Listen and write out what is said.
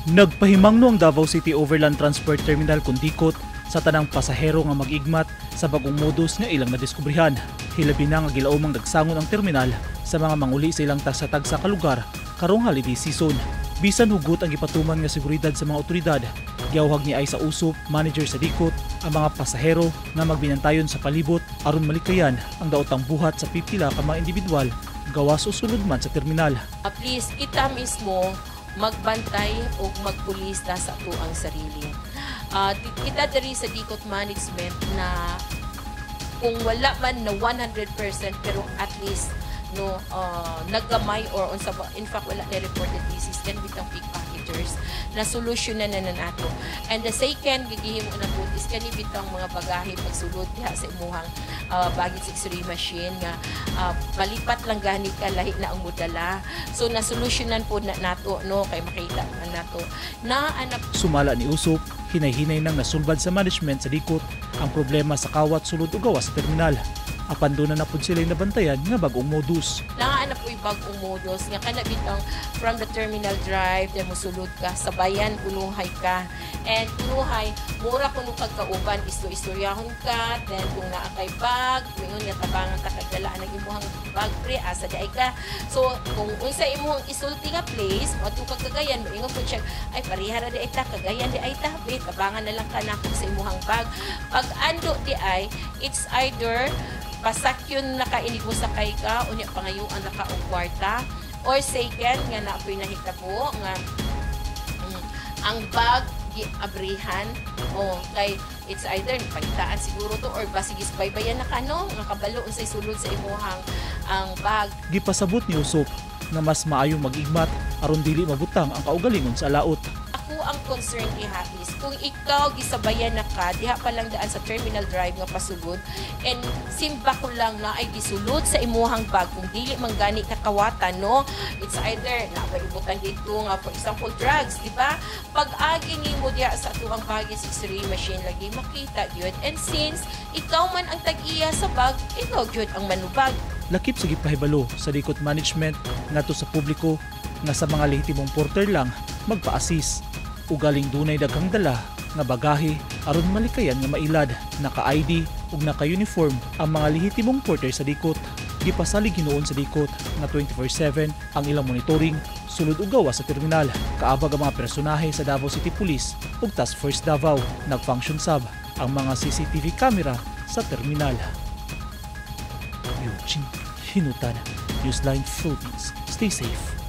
Nagpahimangno ang Davao City Overland Transport Terminal kundikot sa tanang pasahero nga mag-igmat sa bagong modus nga ilang nadiskubrihan. Hilabi na nga gilaumang nagsangon ang terminal sa mga manguli sa ilang tagsa-tagsa ka lugar karong holiday season. Bisan hugot ang gipatuman nga seguridad sa mga otoridad, giawhag ni Aisa Usop, manager sa dikot, ang mga pasahero nga magbinantayon sa palibot aron malikayan ang daotang buhat sa pipila ka mga individual gawas o sulod man sa terminal. Please, kita mismo magbantay o magpulis na sa ato ang sarili. Kita diri sa Dikot Management na kung wala man na 100% pero at least no naggamay or in fact wala na reported cases kan bitang pickpocketers na solusyonan na nato. And the second gigihimo na po is kani bitang mga bagahe pagsulod diha sa imuhang baggage x-ray machine nga palipat lang gani ka lahi na ang mudala. So nasolusyonan po na nato no kay makita man nato na anak. Sumala ni Usop, hinay-hinay nang nasulbad sa management sa dikot ang problema sa kawat sulod o gawas sa terminal. Apan doon na napod sila nabantayan nga bagong modus. Nangaanap po yung bagong modus nga kana bitang from the terminal drive then mosulod ka sa bayan kunuhay ka and kunuhay mura kuno kagkauban istoryahon ka then kung naa kay bag mingon nga tabangan ta kay dala ang imong bag pre asa di ay ka so kung unsa imong isulti nga place adto ka Cagayan moingon po check ay parihara di ay ta Cagayan di ay ta tabangan na lang kanako sa imong bag pag ando di ay it's either pasakyon nakainit mo sakay ka unya pangayo ang nakaong kwarta or second nga napoy nahitabo nga ang bag giabrihan o kay it's either pagitaan siguro to or basigis baybayan na kano nga kabalo unsay sulod sa imuhang ang bag. Gipasabot ni Usop nga mas maayong mag-igmat aron dili mabutang ang kaugalingon sa laot. Ako ang concern diha is kung ikaw gisabayan na ka diha pa lang daan sa terminal drive nga pasulod and simba ko lang na ay gisulod sa imuhang bag kung dili man gani kakawatan no it's either nabaibutan dito nga for example drugs di ba pag agi nimo diha sa tuwang baggage x-ray machine lagi makita gyud and since ikaw man ang tag-iya sa bag ikaw gyud ang manubag. Lakip sa gipahibalo sa Dikot Management ngadto sa publiko nga sa mga lehitimong porter lang magpa-assist ugaling dunay daghang dala nga bagahe aron malikayan nga mailad naka-ID ug naka-uniform ang mga lehitimong porter sa dikot. Gipasalig hinuon sa dikot nga 24/7 ang ilang monitoring sulod ug gawas sa terminal. Kaabag ang mga personahe sa Davao City Police ug Task Force Davao nag-function sab ang mga CCTV camera sa terminal. Eugene Hinutan, Newsline Philippines. Stay safe.